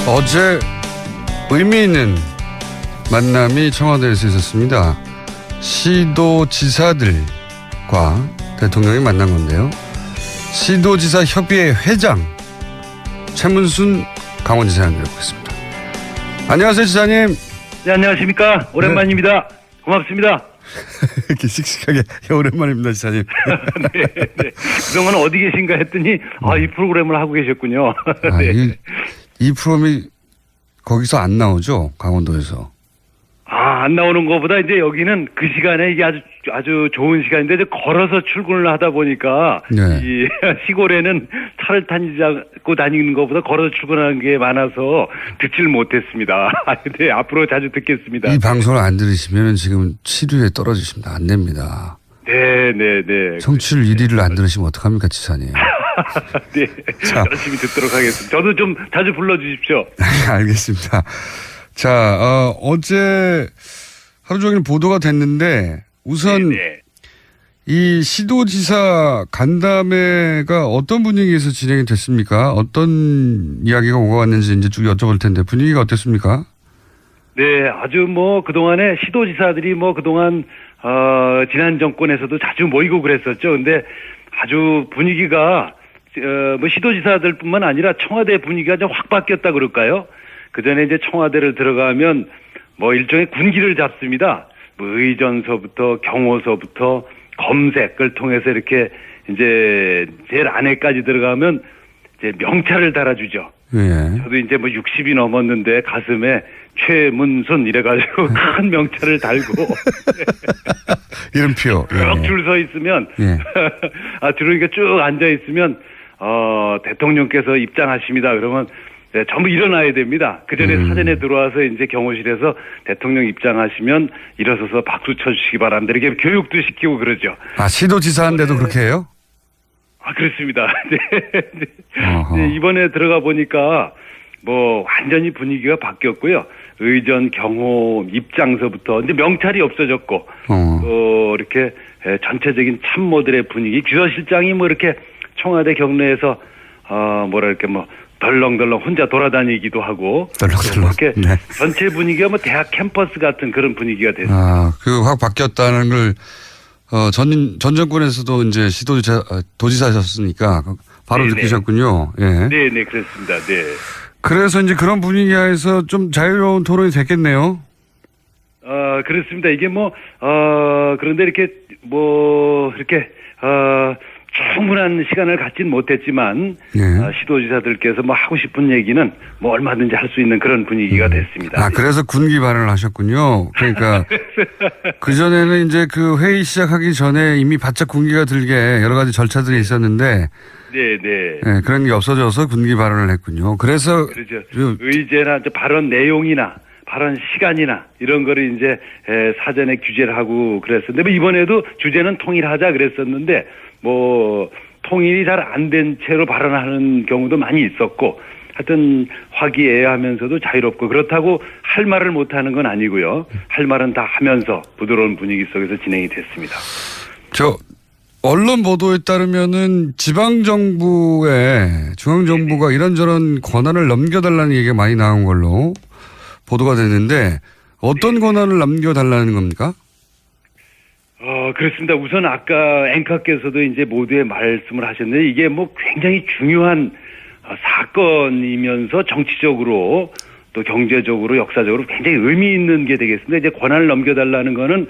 어제 의미 있는 만남이 청와대에서 있었습니다. 시도지사들과 대통령이 만난 건데요. 시도지사 협의회 회장 최문순 강원지사 연결해보겠습니다. 안녕하세요, 지사님. 네, 안녕하십니까. 오랜만입니다. 네. 고맙습니다. 이렇게 씩씩하게 오랜만입니다, 지사님. 네, 네. 그동안 어디 계신가 했더니 이 프로그램을 하고 계셨군요. 네. 이 프로그램이 거기서 안 나오죠, 강원도에서. 안 나오는 것보다 이제 여기는 그 시간에 이게 아주 좋은 시간인데 이제 걸어서 출근을 하다 보니까 네. 이 시골에는 차를 타고 다니는 것보다 걸어서 출근하는 게 많아서 듣질 못했습니다. 네, 앞으로 자주 듣겠습니다. 이 방송을 안 들으시면 지금 7위에 떨어지십니다. 안 됩니다. 네. 청취율 1위를 안 들으시면 어떡합니까, 지사님. 네, 열심히 듣도록 하겠습니다. 저도 좀 자주 불러주십시오. 알겠습니다. 자, 어제 하루 종일 보도가 됐는데 우선 네네. 이 시도지사 간담회가 어떤 분위기에서 진행이 됐습니까? 어떤 이야기가 오고 갔는지 이제 쭉 여쭤볼 텐데 분위기가 어땠습니까? 네, 아주 그동안에 시도지사들이 그동안, 지난 정권에서도 자주 모이고 그랬었죠. 근데 아주 분위기가, 시도지사들 뿐만 아니라 청와대 분위기가 좀 확 바뀌었다 그럴까요? 그 전에 이제 청와대를 들어가면 일종의 군기를 잡습니다. 의전서부터 경호서부터 검색을 통해서 이렇게 이제 제일 안에까지 들어가면 이제 명찰을 달아주죠. 예. 저도 이제 60이 넘었는데 가슴에 최문순 이래가지고 큰 명찰을 달고 이름표. 쭉 줄 서 있으면 예. 들어오니까 쭉 앉아 있으면 대통령께서 입장하십니다. 그러면 네, 전부 일어나야 됩니다. 그 전에 사전에 들어와서 이제 경호실에서 대통령 입장하시면 일어서서 박수 쳐주시기 바랍니다. 이렇게 교육도 시키고 그러죠. 시도지사인데도 그렇게 해요? 그렇습니다. 네, 이번에 들어가 보니까 완전히 분위기가 바뀌었고요. 의전, 경호, 입장서부터 이제 명찰이 없어졌고, 이렇게 전체적인 참모들의 분위기, 비서실장이 이렇게 청와대 경내에서 덜렁덜렁 혼자 돌아다니기도 하고, 덜렁덜렁. 이렇게 네. 전체 분위기가 대학 캠퍼스 같은 그런 분위기가 됐습니다. 확 바뀌었다는 걸 전 정권에서도 이제 도지사셨으니까 바로 네네. 느끼셨군요. 예. 네, 그렇습니다. 네. 그래서 이제 그런 분위기에서 좀 자유로운 토론이 됐겠네요. 그렇습니다. 이게 그런데 이렇게 충분한 시간을 갖진 못했지만, 예. 시도지사들께서 하고 싶은 얘기는 얼마든지 할 수 있는 그런 분위기가 됐습니다. 그래서 군기 발언을 하셨군요. 그러니까 그전에는 이제 그 회의 시작하기 전에 이미 바짝 군기가 들게 여러 가지 절차들이 있었는데, 네. 그런 게 없어져서 군기 발언을 했군요. 그래서 그렇죠. 의제나 발언 내용이나 발언 시간이나 이런 거를 이제 사전에 규제를 하고 그랬었는데 이번에도 주제는 통일하자 그랬었는데 통일이 잘 안 된 채로 발언하는 경우도 많이 있었고 하여튼 화기애애하면서도 자유롭고 그렇다고 할 말을 못하는 건 아니고요. 할 말은 다 하면서 부드러운 분위기 속에서 진행이 됐습니다. 언론 보도에 따르면은 중앙정부가 이런저런 권한을 넘겨달라는 얘기가 많이 나온 걸로 보도가 됐는데 어떤 권한을 넘겨달라는 겁니까? 그렇습니다. 우선 아까 앵커께서도 이제 모두의 말씀을 하셨는데 이게 굉장히 중요한 사건이면서 정치적으로 또 경제적으로 역사적으로 굉장히 의미 있는 게 되겠습니다. 이제 권한을 넘겨달라는 거는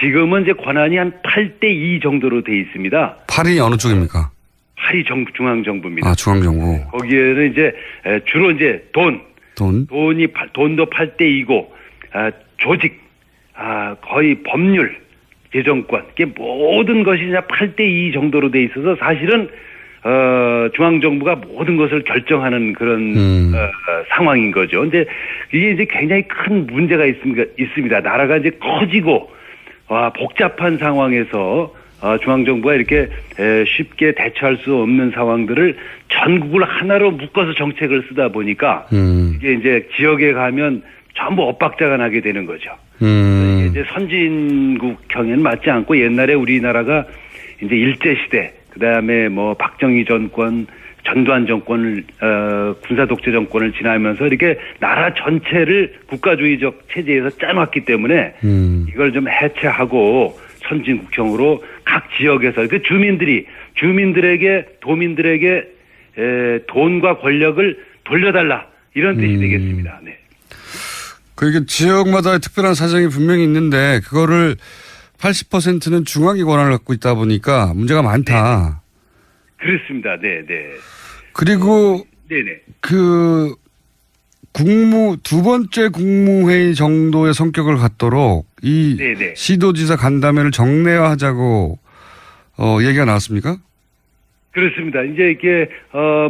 지금은 이제 권한이 한 8대2 정도로 돼 있습니다. 8이 어느 쪽입니까? 8이 중앙정부입니다. 중앙정부. 거기에는 이제 주로 이제 돈도 8대2고 조직, 거의 법률, 재정권, 이게 모든 것이 그냥 8대2 정도로 돼 있어서 사실은 중앙정부가 모든 것을 결정하는 그런 상황인 거죠. 근데 이게 이제 굉장히 큰 문제가 있습니다. 나라가 이제 커지고 복잡한 상황에서 중앙정부가 이렇게 쉽게 대처할 수 없는 상황들을 전국을 하나로 묶어서 정책을 쓰다 보니까 이게 이제 지역에 가면 전부 엇박자가 나게 되는 거죠. 이게 이제 선진국형에는 맞지 않고 옛날에 우리나라가 이제 일제시대, 그 다음에 박정희 정권, 전두환 정권을 군사 독재 정권을 지나면서 이렇게 나라 전체를 국가주의적 체제에서 짜놨기 때문에 이걸 좀 해체하고 선진국형으로 각 지역에서 그 주민들에게 도민들에게 돈과 권력을 돌려달라 이런 뜻이 되겠습니다. 네. 그게 지역마다의 특별한 사정이 분명히 있는데 그거를 80%는 중앙이 권한을 갖고 있다 보니까 문제가 많다. 네. 그렇습니다. 네, 네. 그리고 네네. 그 두 번째 국무회의 정도의 성격을 갖도록 이 네네. 시도지사 간담회를 정례화하자고 얘기가 나왔습니까? 그렇습니다. 이제 이게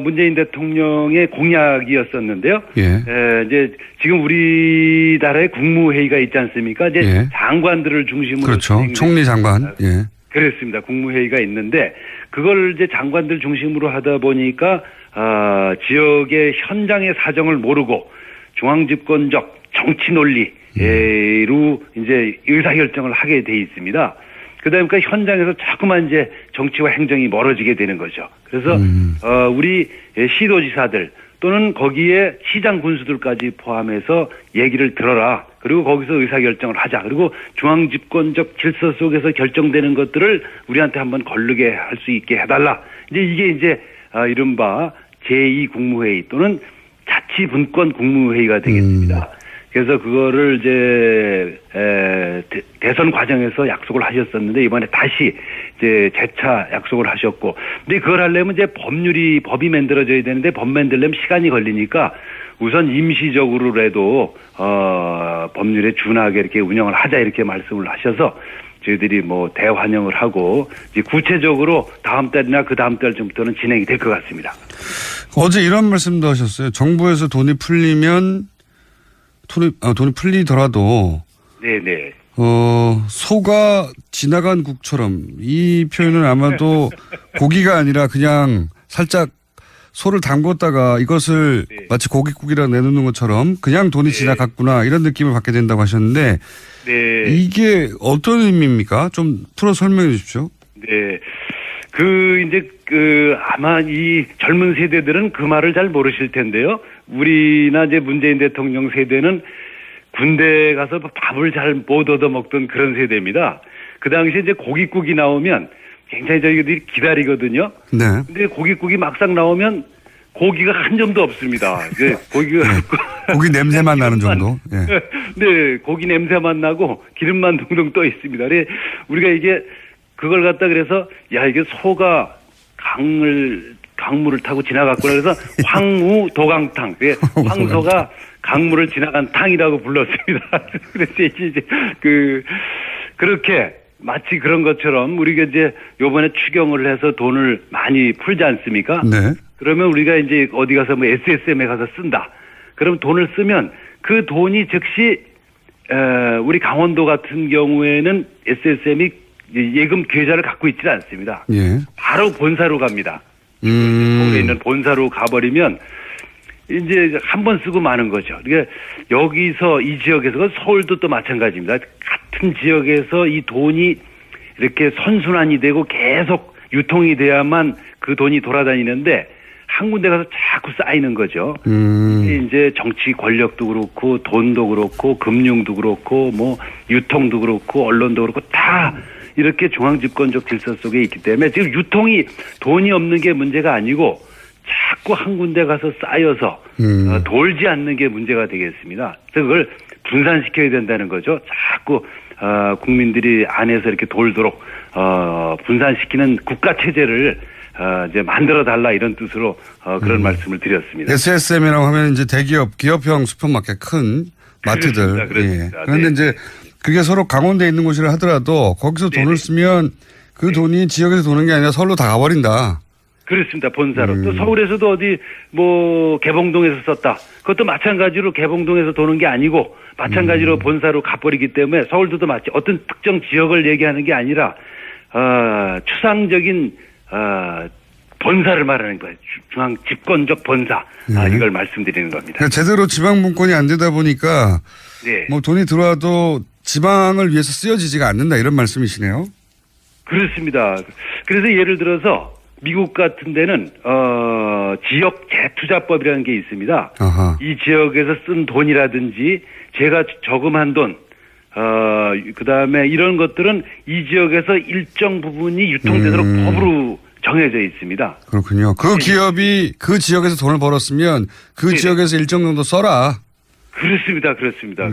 문재인 대통령의 공약이었었는데요. 예. 이제 지금 우리나라에 국무회의가 있지 않습니까? 이제 예. 장관들을 중심으로 그렇죠. 총리 장관. 예. 그렇습니다. 국무회의가 있는데 그걸 이제 장관들 중심으로 하다 보니까 지역의 현장의 사정을 모르고 중앙집권적 정치 논리로 이제 의사결정을 하게 돼 있습니다. 그다음에 그 현장에서 자꾸만 이제 정치와 행정이 멀어지게 되는 거죠. 그래서 우리 시도지사들 또는 거기에 시장 군수들까지 포함해서 얘기를 들어라. 그리고 거기서 의사결정을 하자. 그리고 중앙집권적 질서 속에서 결정되는 것들을 우리한테 한번 거르게 할 수 있게 해달라. 이게 이제 이른바 제2국무회의 또는 자치분권 국무회의가 되겠습니다. 그래서 그거를 이제 대선 과정에서 약속을 하셨었는데 이번에 다시 이제 재차 약속을 하셨고, 근데 그걸 하려면 이제 법이 만들어져야 되는데 법 만들려면 시간이 걸리니까 우선 임시적으로라도 법률에 준하게 이렇게 운영을 하자 이렇게 말씀을 하셔서 저희들이 뭐 대환영을 하고 이제 구체적으로 다음 달이나 그 다음 달쯤부터는 진행이 될 것 같습니다. 어제 이런 말씀도 하셨어요. 정부에서 돈이 풀리면 돈이 풀리더라도 네네. 소가 지나간 국처럼 이 표현은 아마도 고기가 아니라 그냥 살짝 소를 담궜다가 이것을 네. 마치 고깃국이라 내놓는 것처럼 그냥 돈이 네. 지나갔구나 이런 느낌을 받게 된다고 하셨는데 네. 이게 어떤 의미입니까? 좀 풀어 설명해 주십시오. 네. 아마 이 젊은 세대들은 그 말을 잘 모르실 텐데요. 우리나 이제 문재인 대통령 세대는 군대 가서 밥을 잘 못 얻어 먹던 그런 세대입니다. 그 당시에 이제 고깃국이 나오면 굉장히 저희들이 기다리거든요. 네. 근데 고깃국이 막상 나오면 고기가 한 점도 없습니다. 고기가 고기 냄새만 나는 정도. 예. 네, 고기 냄새만 나고 기름만 동동 떠 있습니다. 그래 우리가 이게 그걸 갖다 그래서 야 이게 소가 강물을 타고 지나갔구나 그래서 황우도강탕. 황소가 강물을 지나간 탕이라고 불렀습니다. 그래서 이제 그렇게 마치 그런 것처럼 우리가 이제 요번에 추경을 해서 돈을 많이 풀지 않습니까? 네. 그러면 우리가 이제 어디 가서 뭐 SSM에 가서 쓴다. 그럼 돈을 쓰면 그 돈이 즉시 우리 강원도 같은 경우에는 SSM이 예금 계좌를 갖고 있지 않습니다. 예. 바로 본사로 갑니다. 서울에 있는 본사로 가버리면 이제 한 번 쓰고 마는 거죠. 그러니까 여기서 이 지역에서 서울도 또 마찬가지입니다. 같은 지역에서 이 돈이 이렇게 선순환이 되고 계속 유통이 돼야만 그 돈이 돌아다니는데 한 군데 가서 자꾸 쌓이는 거죠. 이제 정치 권력도 그렇고 돈도 그렇고 금융도 그렇고 뭐 유통도 그렇고 언론도 그렇고 다 이렇게 중앙집권적 질서 속에 있기 때문에 지금 유통이 돈이 없는 게 문제가 아니고 자꾸 한 군데 가서 쌓여서 돌지 않는 게 문제가 되겠습니다. 그래서 그걸 분산시켜야 된다는 거죠. 자꾸 국민들이 안에서 이렇게 돌도록 분산시키는 국가 체제를 이제 만들어 달라 이런 뜻으로 그런 말씀을 드렸습니다. SSM이라고 하면 이제 대기업, 기업형 슈퍼마켓 큰 마트들. 그렇습니다. 예. 그런데 네. 이제 그게 서로 강원도에 있는 곳이라 하더라도 거기서 돈을 쓰면 그 돈이 지역에서 도는 게 아니라 서울로 다 가버린다. 그렇습니다. 본사로. 또 서울에서도 어디 뭐 개봉동에서 썼다. 그것도 마찬가지로 개봉동에서 도는 게 아니고 마찬가지로 본사로 가버리기 때문에 서울도 마치 어떤 특정 지역을 얘기하는 게 아니라 추상적인 본사를 말하는 거예요. 중앙 집권적 본사. 이걸 말씀드리는 겁니다. 그러니까 제대로 지방 분권이 안 되다 보니까 네. 뭐 돈이 들어와도 지방을 위해서 쓰여지지가 않는다 이런 말씀이시네요. 그렇습니다. 그래서 예를 들어서 미국 같은 데는 지역 재투자법이라는 게 있습니다. 아하. 이 지역에서 쓴 돈이라든지 제가 저금한 돈, 그다음에 이런 것들은 이 지역에서 일정 부분이 유통되도록 법으로 정해져 있습니다. 그렇군요. 그 기업이 그 지역에서 돈을 벌었으면 그 네네. 지역에서 일정 정도 써라. 그렇습니다. 그렇습니다.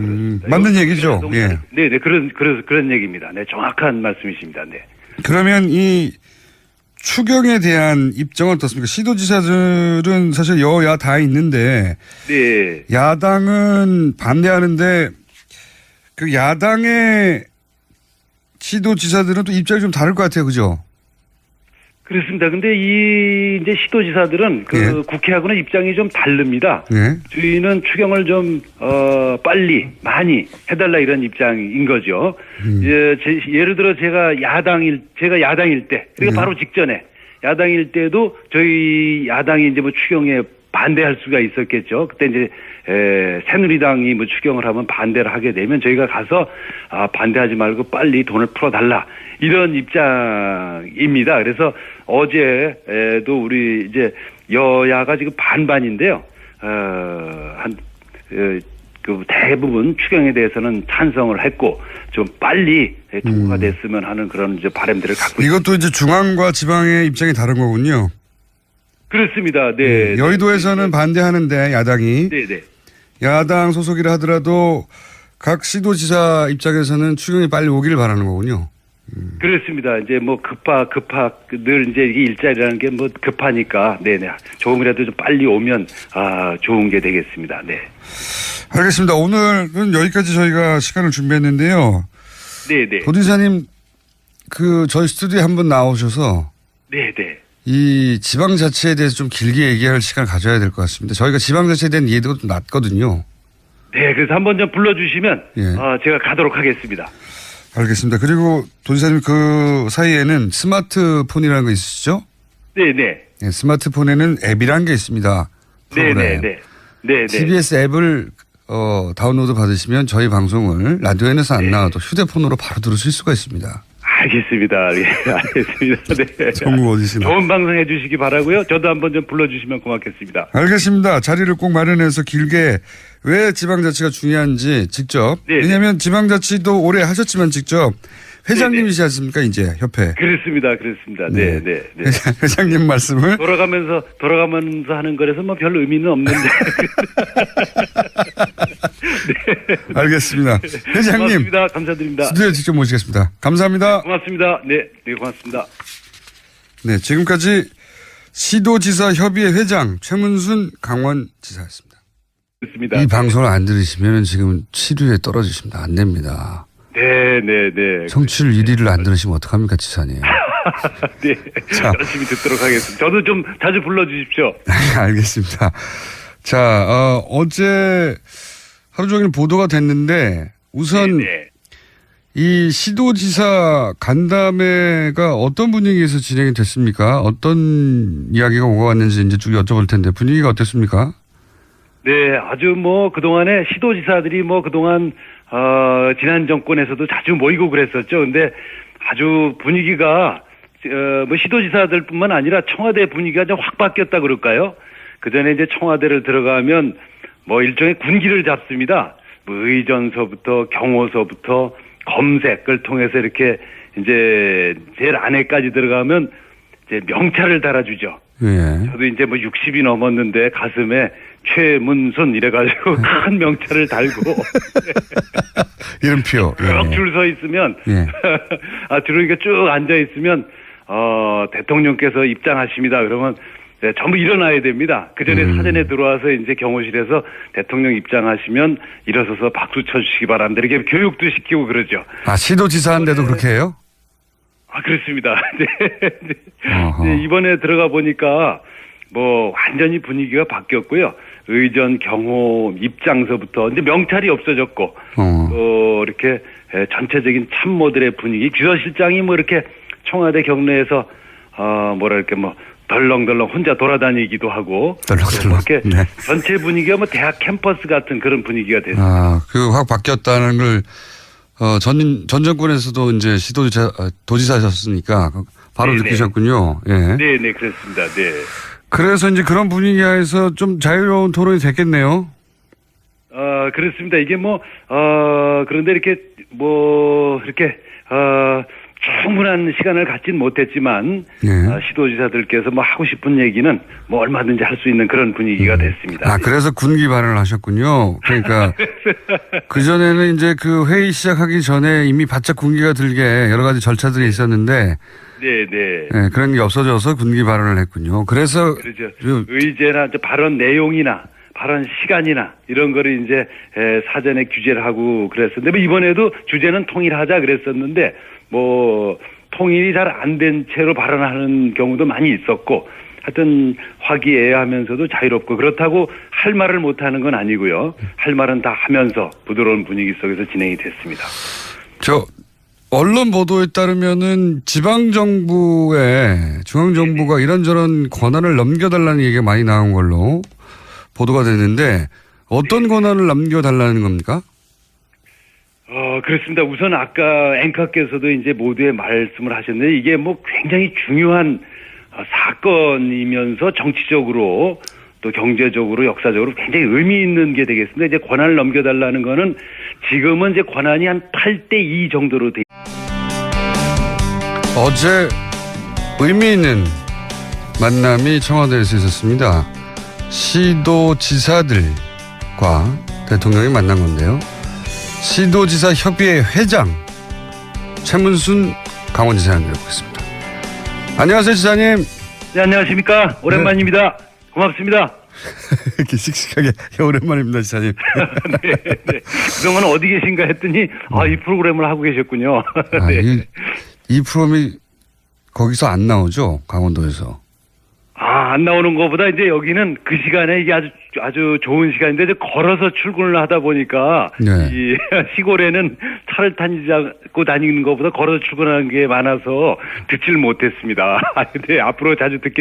맞는 얘기죠. 예. 네네. 그런 얘기입니다. 네. 정확한 말씀이십니다. 네. 그러면 이 추경에 대한 입장은 어떻습니까? 시도지사들은 사실 여야 다 있는데 네. 야당은 반대하는데 그 야당의 시도지사들은 또 입장이 좀 다를 것 같아요. 그죠? 그렇습니다. 근데 이제 시도지사들은 국회하고는 입장이 좀 다릅니다. 네. 저희는 추경을 좀 빨리 많이 해달라 이런 입장인 거죠. 예를 들어 제가 야당일 때 그러니까 바로 직전에 야당일 때도 저희 야당이 이제 뭐 추경에 반대할 수가 있었겠죠. 그때 이제 새누리당이 뭐 추경을 하면 반대를 하게 되면 저희가 가서 반대하지 말고 빨리 돈을 풀어달라 이런 입장입니다. 그래서 어제도 우리 이제 여야가 지금 반반인데요. 그 대부분 추경에 대해서는 찬성을 했고 좀 빨리 통과가 됐으면 하는 그런 이제 바람들을 갖고 있습니다. 이것도 이제 중앙과 지방의 입장이 다른 거군요. 그렇습니다. 네. 여의도에서는 반대하는데 야당이 네네. 야당 소속이라 하더라도 각 시도지사 입장에서는 추경이 빨리 오기를 바라는 거군요. 그렇습니다. 이제 뭐 늘 이제 이게 일자리라는 게 뭐 급하니까 네네 조금이라도 좀 빨리 오면 좋은 게 되겠습니다. 네. 알겠습니다. 오늘은 여기까지 저희가 시간을 준비했는데요. 네네. 도지사님 그 저희 스튜디오에 한번 나오셔서 네네. 이 지방자치에 대해서 좀 길게 얘기할 시간을 가져야 될 것 같습니다. 저희가 지방자치에 대한 이해도가 좀 낮거든요. 네, 그래서 한번 좀 불러주시면 예. 제가 가도록 하겠습니다. 알겠습니다. 그리고 도지사님 그 사이에는 스마트폰이라는 거 있으시죠? 네네. 네, 스마트폰에는 앱이라는 게 있습니다. 프로그램. 네네. TBS 앱을 다운로드 받으시면 저희 방송을 라디오에서 안 나와도 휴대폰으로 바로 들으실 수가 있습니다. 알겠습니다. 예, 알겠습니다. 네. 전국 어디시나. 좋은 방송 해주시기 바라고요. 저도 한번 좀 불러주시면 고맙겠습니다. 알겠습니다. 자리를 꼭 마련해서 길게 왜 지방자치가 중요한지 직접. 네네. 왜냐하면 지방자치도 오래 하셨지만 직접 회장님이시지 않습니까? 이제 협회. 그렇습니다. 네. 회장님 말씀을. 돌아가면서 하는 거라서 뭐 별 의미는 없는데. 네. 알겠습니다. 회장님. 고맙습니다. 감사드립니다. 스튜디오에 직접 모시겠습니다. 감사합니다. 고맙습니다. 네, 고맙습니다. 네, 지금까지 시도지사 협의회 회장 최문순 강원지사였습니다. 그렇습니다. 이 방송을 안 들으시면 지금 7위에 떨어지십니다. 안 됩니다. 네. 청취율 1위를 안 들으시면 어떡합니까, 지사님. 네, 자. 열심히 듣도록 하겠습니다. 저도 좀 자주 불러주십시오. 알겠습니다. 자, 어제 하루 종일 보도가 됐는데 우선 네. 이 시도지사 간담회가 어떤 분위기에서 진행이 됐습니까? 어떤 이야기가 오고 갔는지 이제 쭉 여쭤볼 텐데 분위기가 어땠습니까? 네, 아주 뭐 그동안에 시도지사들이 뭐 그동안 지난 정권에서도 자주 모이고 그랬었죠. 근데 아주 분위기가 뭐 시도지사들뿐만 아니라 청와대 분위기가 좀 확 바뀌었다 그럴까요? 그 전에 이제 청와대를 들어가면 뭐 일종의 군기를 잡습니다. 뭐 의전서부터 경호서부터 검색을 통해서 이렇게 이제 제일 안에까지 들어가면 이제 명찰을 달아주죠. 예. 저도 이제 뭐 60이 넘었는데 가슴에 최문순 이래가지고 큰 명찰을 달고 이름표. 쭉 줄 서 있으면 예. 들어오니까 쭉 앉아 있으면 대통령께서 입장하십니다. 그러면 네, 전부 일어나야 됩니다. 그 전에 사전에 들어와서 이제 경호실에서 대통령 입장하시면 일어서서 박수 쳐주시기 바랍니다. 이렇게 교육도 시키고 그러죠. 시도지사인데도 그렇게 해요? 그렇습니다. 네, 이번에 들어가 보니까 뭐 완전히 분위기가 바뀌었고요. 의전, 경호, 입장서부터 이제 명찰이 없어졌고 또 이렇게 전체적인 참모들의 분위기, 비서실장이 뭐 이렇게 청와대 경내에서 뭐랄까 뭐 덜렁덜렁 혼자 돌아다니기도 하고 덜렁덜렁. 이렇게 네. 전체 분위기가 뭐 대학 캠퍼스 같은 그런 분위기가 됐습니다. 확 바뀌었다는 걸 전 정권에서도 이제 도지사셨으니까 바로 네네. 느끼셨군요. 예. 네, 그렇습니다. 네. 그래서 이제 그런 분위기 하에서 좀 자유로운 토론이 됐겠네요. 그렇습니다. 이게 그런데 이렇게, 충분한 시간을 갖진 못했지만, 예. 시도지사들께서 하고 싶은 얘기는 얼마든지 할 수 있는 그런 분위기가 됐습니다. 그래서 군기 발언을 하셨군요. 그러니까, 그전에는 이제 그 회의 시작하기 전에 이미 바짝 군기가 들게 여러 가지 절차들이 있었는데, 네. 네, 그런 게 없어져서 군기 발언을 했군요. 그래서. 그렇죠. 의제나 발언 내용이나, 발언 시간이나 이런 거를 이제 사전에 규제를 하고 그랬었는데 이번에도 주제는 통일하자 그랬었는데 통일이 잘 안 된 채로 발언하는 경우도 많이 있었고 하여튼 화기애애하면서도 자유롭고 그렇다고 할 말을 못 하는 건 아니고요. 할 말은 다 하면서 부드러운 분위기 속에서 진행이 됐습니다. 언론 보도에 따르면은 지방정부에 중앙정부가 이런저런 권한을 넘겨달라는 얘기가 많이 나온 걸로 보도가 됐는데 어떤 권한을 남겨달라는 겁니까? 그렇습니다. 우선 아까 앵커께서도 이제 모두의 말씀을 하셨는데 이게 굉장히 중요한 사건이면서 정치적으로 또 경제적으로 역사적으로 굉장히 의미 있는 게 되겠습니다. 이제 권한을 넘겨달라는 거는 지금은 이제 권한이 한 8대2 정도로 돼. 어제 의미 있는 만남이 청와대에서 있었습니다. 시도지사들과 대통령이 만난 건데요. 시도지사 협의회 회장 최문순 강원지사님 뵙겠습니다. 안녕하세요, 지사님. 네, 안녕하십니까. 오랜만입니다. 고맙습니다. 이렇게 씩씩하게 오랜만입니다, 지사님. 네. 그동안 어디 계신가 했더니 이 프로그램을 하고 계셨군요. 네. 이 프로그램이 거기서 안 나오죠, 강원도에서. 안 나오는 것보다 이제 여기는 그 시간에 이게 아주 좋은 시간인데 이제 걸어서 출근을 하다 보니까 네. 이 시골에는 차를 타고 다니는 것보다 걸어서 출근하는 게 많아서 듣질 못했습니다. 근데 앞으로 자주 듣게